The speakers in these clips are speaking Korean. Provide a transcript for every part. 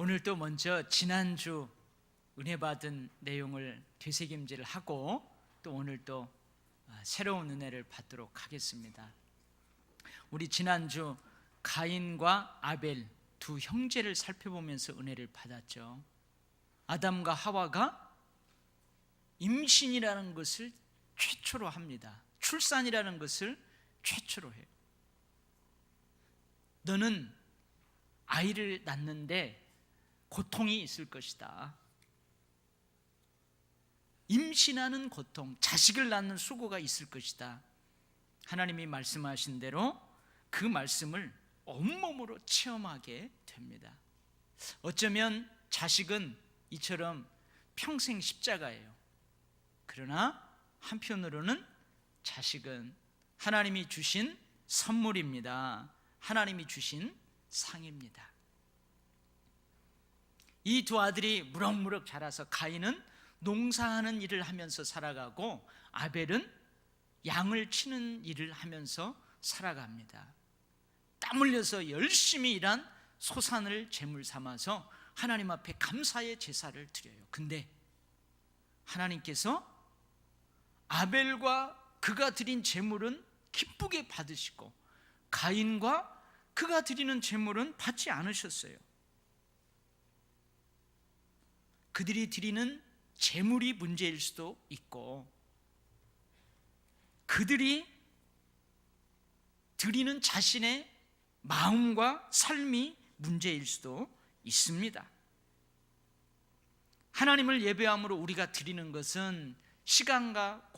오늘도 먼저 지난주 은혜 받은 내용을 되새김질을 하고 또 오늘도 새로운 은혜를 받도록 하겠습니다. 우리 지난주 가인과 아벨 두 형제를 살펴보면서 은혜를 받았죠. 아담과 하와가 임신이라는 것을 최초로 합니다. 출산이라는 것을 최초로 해요. 너는 아이를 낳는데 고통이 있을 것이다. 임신하는 고통, 자식을 낳는 수고가 있을 것이다. 하나님이 말씀하신 대로 그 말씀을 온몸으로 체험하게 됩니다. 어쩌면 자식은 이처럼 평생 십자가예요. 그러나 한편으로는 자식은 하나님이 주신 선물입니다. 하나님이 주신 상입니다. 이 두 아들이 무럭무럭 자라서 가인은 농사하는 일을 하면서 살아가고 아벨은 양을 치는 일을 하면서 살아갑니다. 땀 흘려서 열심히 일한 소산을 제물 삼아서 하나님 앞에 감사의 제사를 드려요. 근데 하나님께서 아벨과 그가 드린 제물은 기쁘게 받으시고 가인과 그가 드리는 제물은 받지 않으셨어요. 그들이 드리는 제물이 문제일 수도 있고 그들이 드리는 자신의 마음과 삶이 문제일 수도 있습니다. 하나님을 예배함으로 우리가 드리는 것은 시간과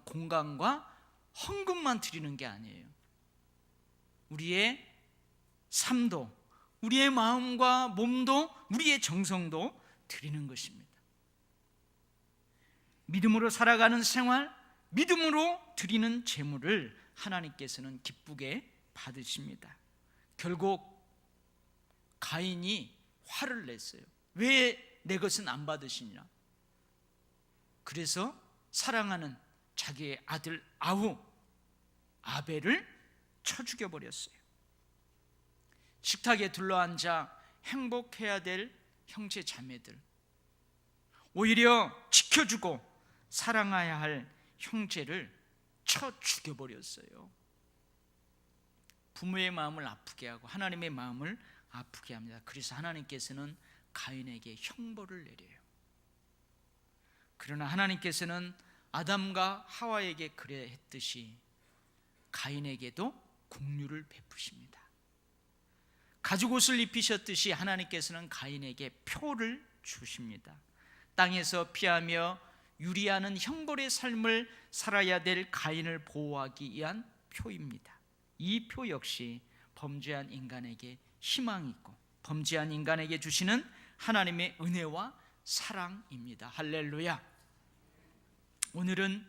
공간과 헌금만 드리는 게 아니에요. 우리의 삶도, 우리의 마음과 몸도, 우리의 정성도 드리는 것입니다. 믿음으로 살아가는 생활, 믿음으로 드리는 제물을 하나님께서는 기쁘게 받으십니다. 결국 가인이 화를 냈어요. 왜 내 것은 안 받으시냐? 그래서 사랑하는 자기의 아들 아벨을 쳐 죽여버렸어요. 식탁에 둘러앉아 행복해야 될 형제 자매들, 오히려 지켜주고 사랑해야 할 형제를 쳐 죽여버렸어요. 부모의 마음을 아프게 하고 하나님의 마음을 아프게 합니다. 그래서 하나님께서는 가인에게 형벌을 내려요. 그러나 하나님께서는 아담과 하와에게 그래 했듯이 가인에게도 긍휼을 베푸십니다. 가죽옷을 입히셨듯이 하나님께서는 가인에게 표를 주십니다. 땅에서 피하며 유리하는 형벌의 삶을 살아야 될 가인을 보호하기 위한 표입니다. 이 표 역시 범죄한 인간에게 희망이 있고 범죄한 인간에게 주시는 하나님의 은혜와 사랑입니다. 할렐루야. 오늘은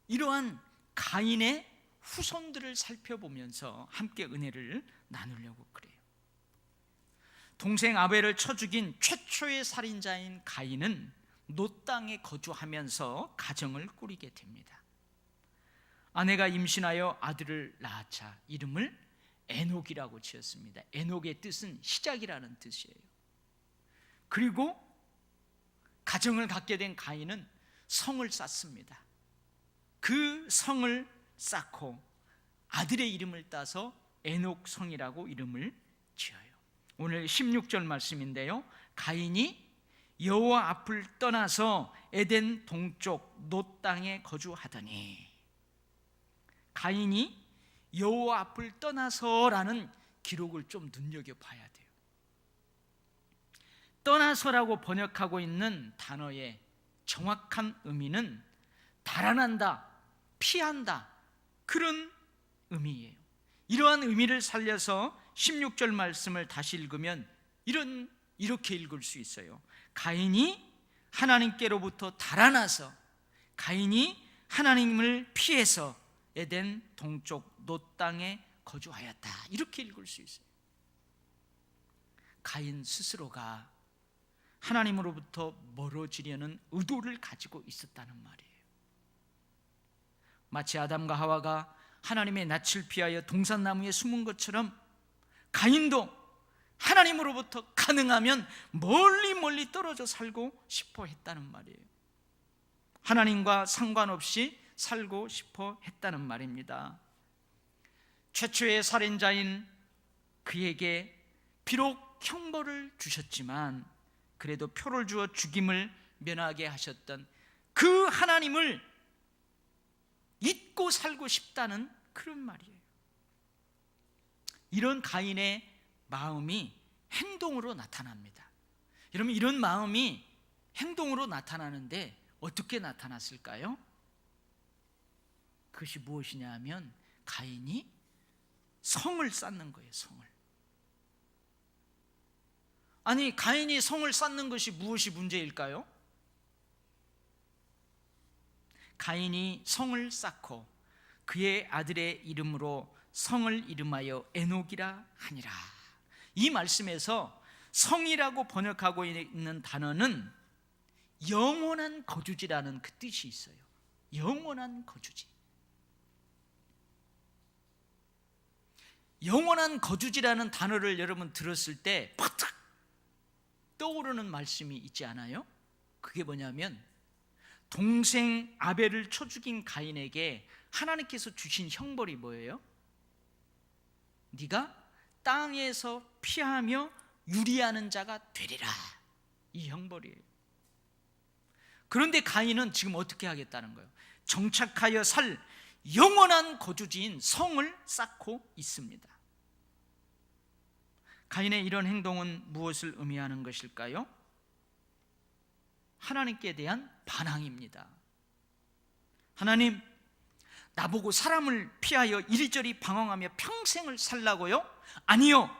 이러한 가인의 후손들을 살펴보면서 함께 은혜를 나누려고 그래요. 동생 아벨을 쳐 죽인 최초의 살인자인 가인은 놋 땅에 거주하면서 가정을 꾸리게 됩니다. 아내가 임신하여 아들을 낳자 이름을 에녹이라고 지었습니다. 에녹의 뜻은 시작이라는 뜻이에요. 그리고 가정을 갖게 된 가인은 성을 쌓습니다. 그 성을 쌓고 아들의 이름을 따서 에녹 성이라고 이름을 지어요. 오늘 16절 말씀인데요, 가인이 여호와 앞을 떠나서 에덴 동쪽 놋 땅에 거주하더니, 가인이 여호와 앞을 떠나서라는 기록을 좀 눈여겨봐야 돼요. 떠나서라고 번역하고 있는 단어의 정확한 의미는 달아난다, 피한다, 그런 의미예요. 이러한 의미를 살려서 16절 말씀을 다시 읽으면 이렇게 읽을 수 있어요. 가인이 하나님께로부터 달아나서, 가인이 하나님을 피해서 에덴 동쪽 놋 땅에 거주하였다, 이렇게 읽을 수 있어요. 가인 스스로가 하나님으로부터 멀어지려는 의도를 가지고 있었다는 말이에요. 마치 아담과 하와가 하나님의 낯을 피하여 동산나무에 숨은 것처럼 가인도 하나님으로부터 가능하면 멀리 멀리 떨어져 살고 싶어 했다는 말이에요. 하나님과 상관없이 살고 싶어 했다는 말입니다. 최초의 살인자인 그에게 비록 형벌을 주셨지만 그래도 표를 주어 죽임을 면하게 하셨던 그 하나님을 잊고 살고 싶다는 그런 말이에요. 이런 가인의 마음이 행동으로 나타납니다. 여러분, 이런 마음이 행동으로 나타나는데 어떻게 나타났을까요? 그것이 무엇이냐 하면 가인이 성을 쌓는 거예요. 성을. 아니, 가인이 성을 쌓는 것이 무엇이 문제일까요? 가인이 성을 쌓고 그의 아들의 이름으로 성을 이름하여 에녹이라 하니라. 이 말씀에서 성이라고 번역하고 있는 단어는 영원한 거주지라는 그 뜻이 있어요. 영원한 거주지. 영원한 거주지라는 단어를 여러분 들었을 때 팍 떠오르는 말씀이 있지 않아요? 그게 뭐냐면 동생 아벨을 쳐 죽인 가인에게 하나님께서 주신 형벌이 뭐예요? 네가 땅에서 피하며 유리하는 자가 되리라. 이 형벌이에요. 그런데 가인은 지금 어떻게 하겠다는 거예요? 정착하여 살 영원한 거주지인 성을 쌓고 있습니다. 가인의 이런 행동은 무엇을 의미하는 것일까요? 하나님께 대한 반항입니다. 하나님, 나보고 사람을 피하여 이리저리 방황하며 평생을 살라고요? 아니요.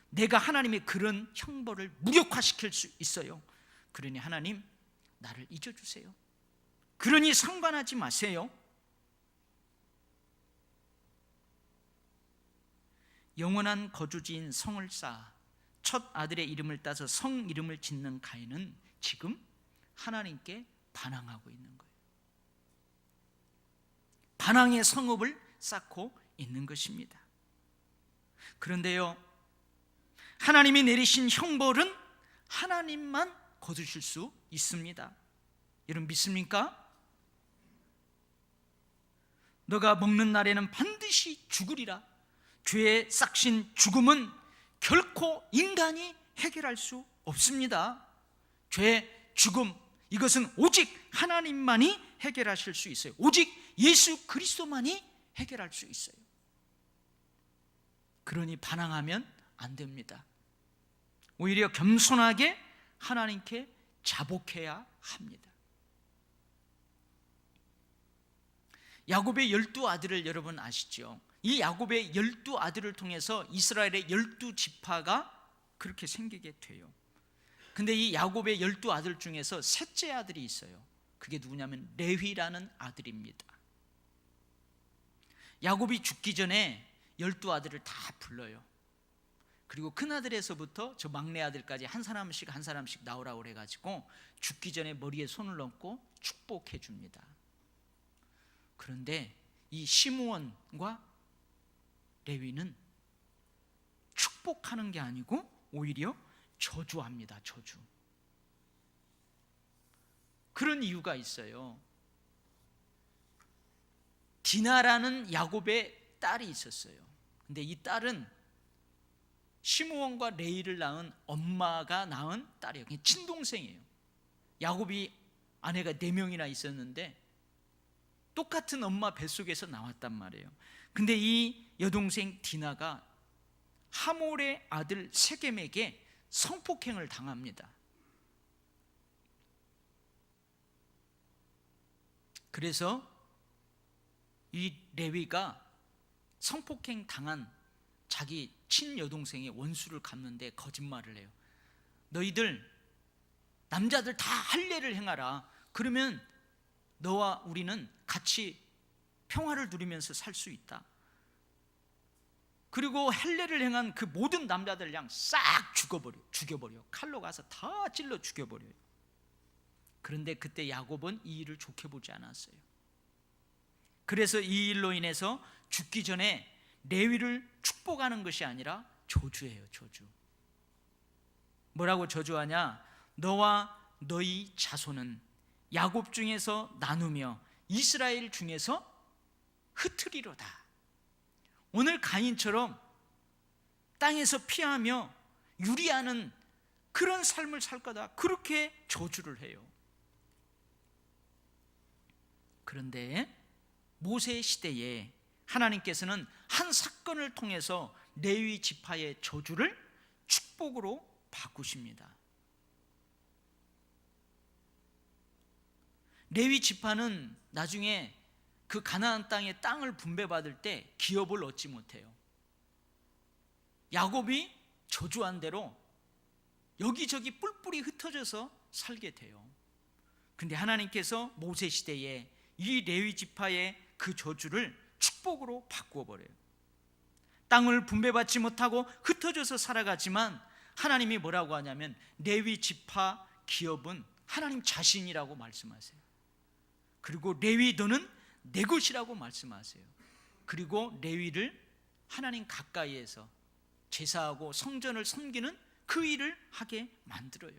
내가 하나님의 그런 형벌을 무력화시킬 수 있어요. 그러니 하나님, 나를 잊어주세요. 그러니 상관하지 마세요. 영원한 거주지인 성을 쌓아 첫 아들의 이름을 따서 성 이름을 짓는 가인은 지금 하나님께 반항하고 있는 거예요. 반항의 성읍을 쌓고 있는 것입니다. 그런데요, 하나님이 내리신 형벌은 하나님만 거두실 수 있습니다. 여러분 믿습니까? 너가 먹는 날에는 반드시 죽으리라. 죄의 싹신 죽음은 결코 인간이 해결할 수 없습니다. 죄, 죽음, 이것은 오직 하나님만이 해결하실 수 있어요. 오직 예수 그리스도만이 해결할 수 있어요. 그러니 반항하면 안 됩니다. 오히려 겸손하게 하나님께 자복해야 합니다. 야곱의 12아들을 여러분 아시죠? 이 야곱의 12아들을 통해서 이스라엘의 12지파가 그렇게 생기게 돼요. 근데 이 야곱의 12아들 중에서 셋째 아들이 있어요. 그게 누구냐면 레위라는 아들입니다. 야곱이 죽기 전에 12아들을 다 불러요. 그리고 큰아들에서부터 저 막내 아들까지 한 사람씩 한 사람씩 나오라고 그래가지고 죽기 전에 머리에 손을 얹고 축복해 줍니다. 그런데 이 시므온과 레위는 축복하는 게 아니고 오히려 저주합니다. 저주. 그런 이유가 있어요. 디나라는 야곱의 딸이 있었어요. 근데 이 딸은 시므온과 레위를 낳은 엄마가 낳은 딸이에요. 그냥 친동생이에요. 야곱이 아내가 4명이나 있었는데 똑같은 엄마 뱃속에서 나왔단 말이에요. 근데 이 여동생 디나가 하몰의 아들 세겜에게 성폭행을 당합니다. 그래서 이 레위가 성폭행 당한 자기 친여동생의 원수를 갚는데 거짓말을 해요. 너희들 남자들 다 할례를 행하라. 그러면 너와 우리는 같이 평화를 누리면서 살 수 있다. 그리고 할례를 행한 그 모든 남자들 그냥 싹 죽여버려. 칼로 가서 다 찔러 죽여버려요. 그런데 그때 야곱은 이 일을 좋게 보지 않았어요. 그래서 이 일로 인해서 죽기 전에 레위를 축복하는 것이 아니라 저주예요, 저주. 뭐라고 저주하냐? 너와 너희 자손은 야곱 중에서 나누며 이스라엘 중에서 흩으리로다. 오늘 가인처럼 땅에서 피하며 유리하는 그런 삶을 살 거다, 그렇게 저주를 해요. 그런데 모세 시대에 하나님께서는 한 사건을 통해서 레위 지파의 저주를 축복으로 바꾸십니다. 레위 지파는 나중에 그 가나안 땅의 땅을 분배받을 때 기업을 얻지 못해요. 야곱이 저주한 대로 여기저기 뿔뿔이 흩어져서 살게 돼요. 근데 하나님께서 모세 시대에 이 레위 지파의 그 저주를 축복으로 바꾸어 버려요. 땅을 분배받지 못하고 흩어져서 살아가지만 하나님이 뭐라고 하냐면 레위 지파 기업은 하나님 자신이라고 말씀하세요. 그리고 레위 너는 내 것이라고 말씀하세요. 그리고 레위를 하나님 가까이에서 제사하고 성전을 섬기는 그 일을 하게 만들어요.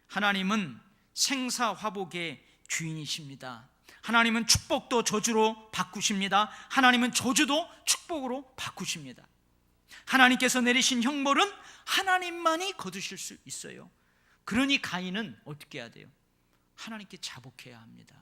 하나님은 생사화복의 주인이십니다. 하나님은 축복도 저주로 바꾸십니다. 하나님은 저주도 축복으로 바꾸십니다. 하나님께서 내리신 형벌은 하나님만이 거두실 수 있어요. 그러니 가인은 어떻게 해야 돼요? 하나님께 자복해야 합니다.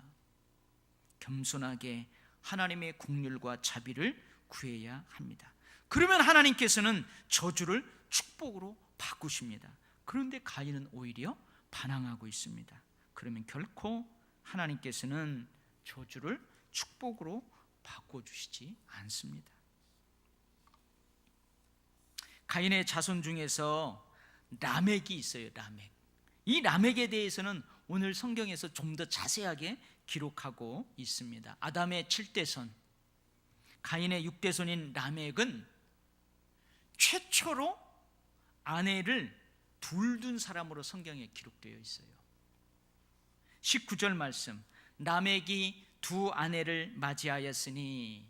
겸손하게 하나님의 긍휼과 자비를 구해야 합니다. 그러면 하나님께서는 저주를 축복으로 바꾸십니다. 그런데 가인은 오히려 반항하고 있습니다. 그러면 결코 하나님께서는 저주를 축복으로 바꿔주시지 않습니다. 가인의 자손 중에서 라멕이 있어요. 라멕. 이 라멕에 대해서는 오늘 성경에서 좀 더 자세하게 기록하고 있습니다. 아담의 7대손, 가인의 6대손인 라멕은 최초로 아내를 둘 둔 사람으로 성경에 기록되어 있어요. 19절 말씀, 라멕이 두 아내를 맞이하였으니,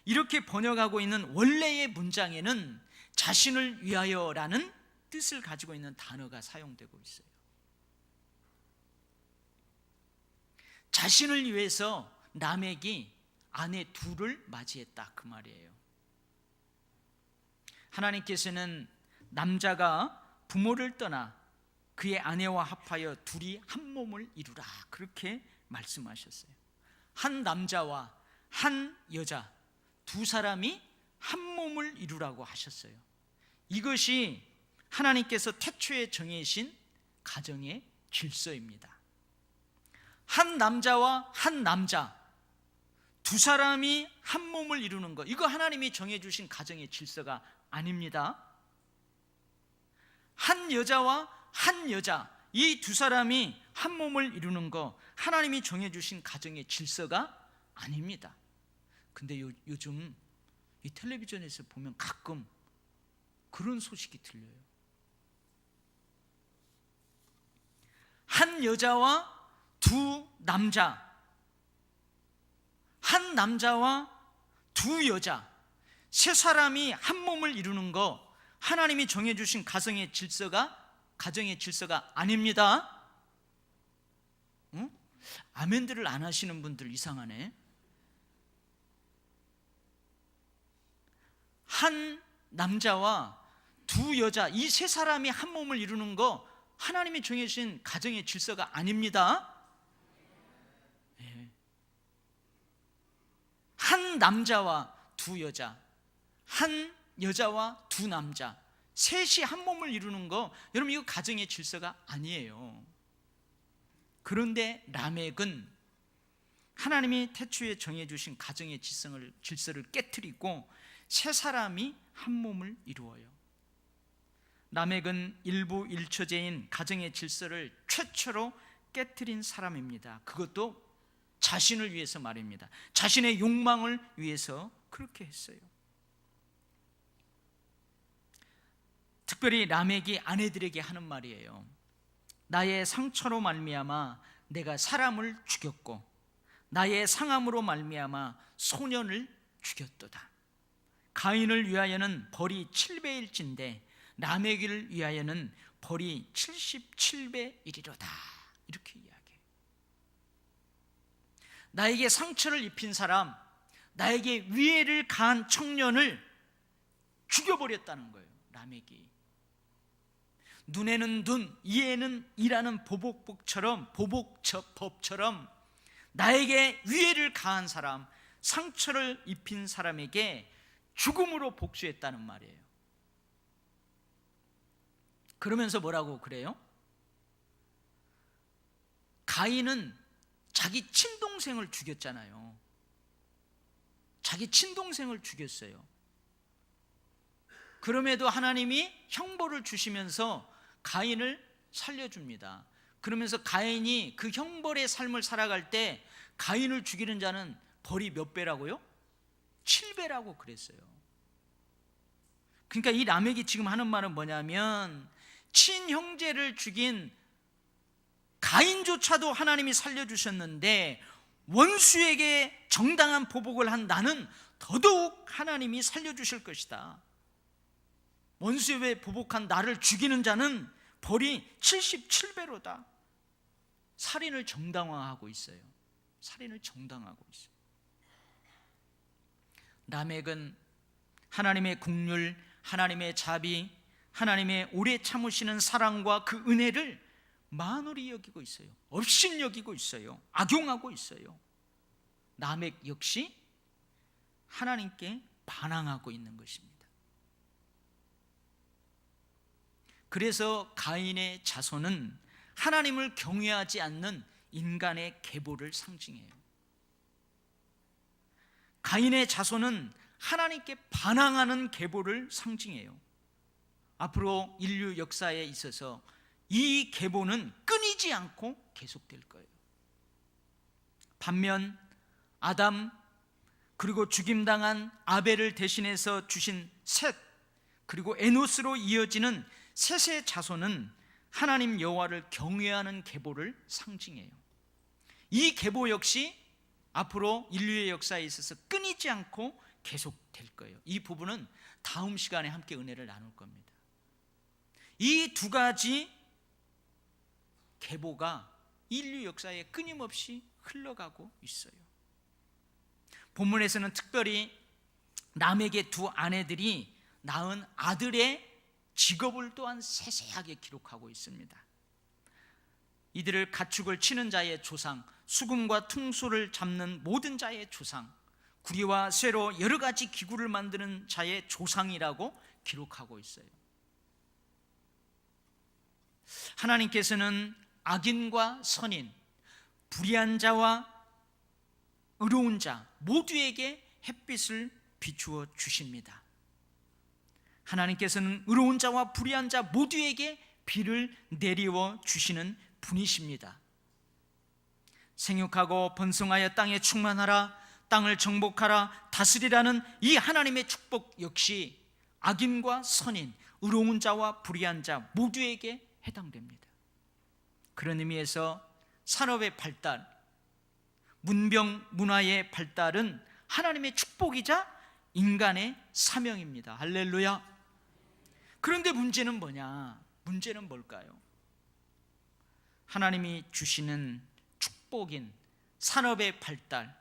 이렇게 번역하고 있는 원래의 문장에는 자신을 위하여라는 뜻을 가지고 있는 단어가 사용되고 있어요. 자신을 위해서 라멕이 아내 둘을 맞이했다, 그 말이에요. 하나님께서는 남자가 부모를 떠나 그의 아내와 합하여 둘이 한 몸을 이루라, 그렇게 말씀하셨어요. 한 남자와 한 여자 두 사람이 한 몸을 이루라고 하셨어요. 이것이 하나님께서 태초에 정해신 가정의 질서입니다. 한 남자와 한 남자 두 사람이 한 몸을 이루는 것, 이거 하나님이 정해주신 가정의 질서가 아닙니다. 한 여자와 한 여자, 이 두 사람이 한 몸을 이루는 것, 하나님이 정해주신 가정의 질서가 아닙니다. 근데 요즘 이 텔레비전에서 보면 가끔 그런 소식이 들려요. 한 여자와 두 남자, 한 남자와 두 여자, 세 사람이 한 몸을 이루는 거, 하나님이 정해주신 가정의 질서가 아닙니다. 응? 아멘들을 안 하시는 분들 이상하네. 한 남자와 두 여자, 이 세 사람이 한 몸을 이루는 거 하나님이 정해주신 가정의 질서가 아닙니다. 네. 한 남자와 두 여자, 한 여자와 두 남자, 셋이 한 몸을 이루는 거, 여러분 이거 가정의 질서가 아니에요. 그런데 라멕은 하나님이 태초에 정해주신 가정의 질서를 깨트리고 세 사람이 한 몸을 이루어요. 라멕은 일부 일처제인 가정의 질서를 최초로 깨트린 사람입니다. 그것도 자신을 위해서 말입니다. 자신의 욕망을 위해서 그렇게 했어요. 특별히 라멕이 아내들에게 하는 말이에요. 나의 상처로 말미암아 내가 사람을 죽였고 나의 상함으로 말미암아 소년을 죽였도다. 가인을 위하여는 벌이 7배일진데 라멕을 위하여는 벌이 77배이리로다. 이렇게 이야기해요. 나에게 상처를 입힌 사람, 나에게 위해를 가한 청년을 죽여버렸다는 거예요. 라멕이 눈에는 눈, 이에는 이라는 법처럼 나에게 위해를 가한 사람, 상처를 입힌 사람에게 죽음으로 복수했다는 말이에요. 그러면서 뭐라고 그래요? 가인은 자기 친동생을 죽였잖아요. 자기 친동생을 죽였어요. 그럼에도 하나님이 형벌을 주시면서 가인을 살려줍니다. 그러면서 가인이 그 형벌의 삶을 살아갈 때 가인을 죽이는 자는 벌이 몇 배라고요? 7배라고 그랬어요. 그러니까 이 라멕이 지금 하는 말은 뭐냐면, 친형제를 죽인 가인조차도 하나님이 살려주셨는데 원수에게 정당한 보복을 한 나는 더더욱 하나님이 살려주실 것이다. 원수에 보복한 나를 죽이는 자는 벌이 77배로다. 살인을 정당화하고 있어요. 살인을 정당화하고 있어요. 라멕은 하나님의 긍휼, 하나님의 자비, 하나님의 오래 참으시는 사랑과 그 은혜를 만홀히 여기고 있어요. 없인 여기고 있어요. 악용하고 있어요. 라멕 역시 하나님께 반항하고 있는 것입니다. 그래서 가인의 자손은 하나님을 경외하지 않는 인간의 계보를 상징해요. 가인의 자손은 하나님께 반항하는 계보를 상징해요. 앞으로 인류 역사에 있어서 이 계보는 끊이지 않고 계속될 거예요. 반면 아담, 그리고 죽임당한 아벨을 대신해서 주신 셋, 그리고 에노스로 이어지는 셋의 자손은 하나님 여호와를 경외하는 계보를 상징해요. 이 계보 역시 앞으로 인류의 역사에 있어서 끊이지 않고 계속될 거예요. 이 부분은 다음 시간에 함께 은혜를 나눌 겁니다. 이 두 가지 계보가 인류 역사에 끊임없이 흘러가고 있어요. 본문에서는 특별히 라멕의 두 아내들이 낳은 아들의 직업을 또한 세세하게 기록하고 있습니다. 이들을 가축을 치는 자의 조상, 수금과 퉁소를 잡는 모든 자의 조상, 구리와 쇠로 여러 가지 기구를 만드는 자의 조상이라고 기록하고 있어요. 하나님께서는 악인과 선인, 불의한 자와 의로운 자 모두에게 햇빛을 비추어 주십니다. 하나님께서는 의로운 자와 불의한 자 모두에게 비를 내리워 주시는 분이십니다. 생육하고 번성하여 땅에 충만하라, 땅을 정복하라, 다스리라는 이 하나님의 축복 역시 악인과 선인, 의로운 자와 불의한 자 모두에게 해당됩니다. 그런 의미에서 산업의 발달, 문명 문화의 발달은 하나님의 축복이자 인간의 사명입니다. 할렐루야. 그런데 문제는 뭐냐? 문제는 뭘까요? 하나님이 주시는 축복인 산업의 발달,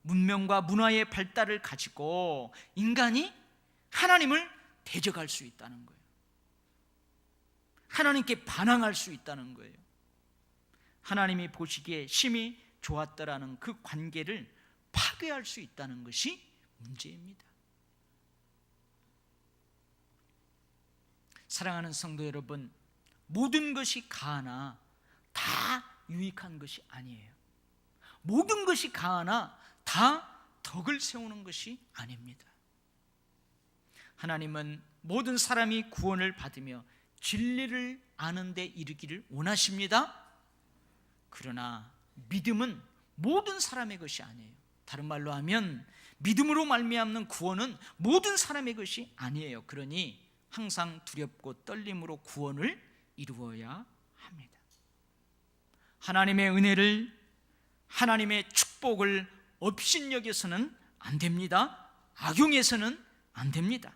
문명과 문화의 발달을 가지고 인간이 하나님을 대적할 수 있다는 거예요. 하나님께 반항할 수 있다는 거예요. 하나님이 보시기에 심히 좋았더라는 그 관계를 파괴할 수 있다는 것이 문제입니다. 사랑하는 성도 여러분, 모든 것이 가하나 다 유익한 것이 아니에요. 모든 것이 가하나 다 덕을 세우는 것이 아닙니다. 하나님은 모든 사람이 구원을 받으며 진리를 아는 데 이르기를 원하십니다. 그러나 믿음은 모든 사람의 것이 아니에요. 다른 말로 하면 믿음으로 말미암는 구원은 모든 사람의 것이 아니에요. 그러니 항상 두렵고 떨림으로 구원을 이루어야 합니다. 하나님의 은혜를, 하나님의 축복을 업신여겨서는 안 됩니다. 악용해서는 안 됩니다.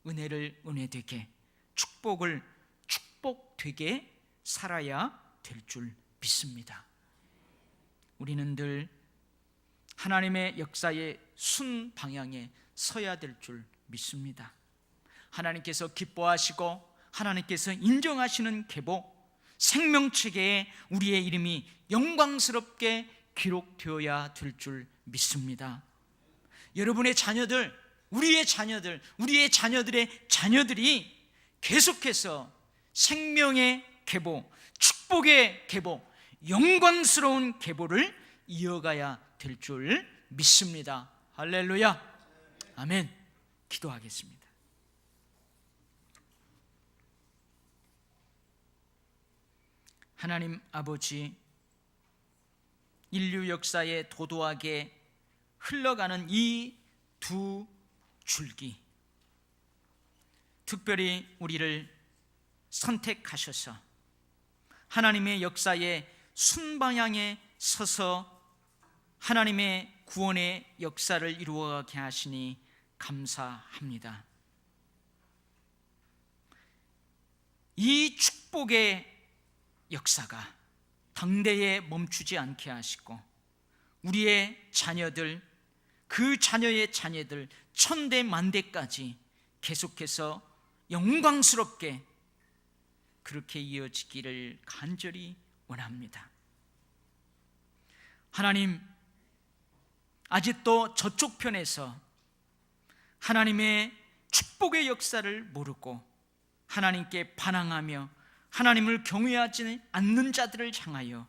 은혜를 은혜되게, 축복을 축복되게 살아야 될 줄 믿습니다. 우리는 늘 하나님의 역사의 순 방향에 서야 될 줄 믿습니다. 하나님께서 기뻐하시고 하나님께서 인정하시는 계보, 생명책에 우리의 이름이 영광스럽게 기록되어야 될 줄 믿습니다. 여러분의 자녀들, 우리의 자녀들, 우리의 자녀들의 자녀들이 계속해서 생명의 계보, 축복의 계보, 영광스러운 계보를 이어가야 될 줄 믿습니다. 할렐루야, 아멘. 기도하겠습니다. 하나님 아버지, 인류 역사에 도도하게 흘러가는 이 두 줄기, 특별히 우리를 선택하셔서 하나님의 역사의 순방향에 서서 하나님의 구원의 역사를 이루어가게 하시니 감사합니다. 이 축복의 역사가 당대에 멈추지 않게 하시고 우리의 자녀들, 그 자녀의 자녀들 천대 만대까지 계속해서 영광스럽게 그렇게 이어지기를 간절히 원합니다. 하나님, 아직도 저쪽 편에서 하나님의 축복의 역사를 모르고 하나님께 반항하며 하나님을 경외하지 않는 자들을 향하여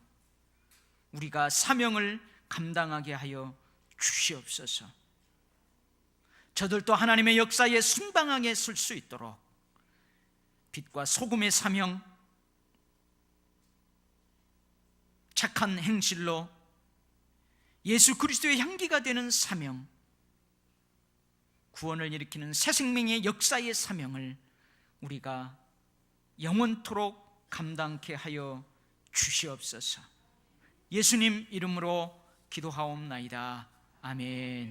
우리가 사명을 감당하게 하여 주시옵소서. 저들도 하나님의 역사에 순방하게 설 수 있도록 빛과 소금의 사명, 착한 행실로 예수 그리스도의 향기가 되는 사명, 구원을 일으키는 새 생명의 역사의 사명을 우리가 영원토록 감당케 하여 주시옵소서. 예수님 이름으로 기도하옵나이다. 아멘.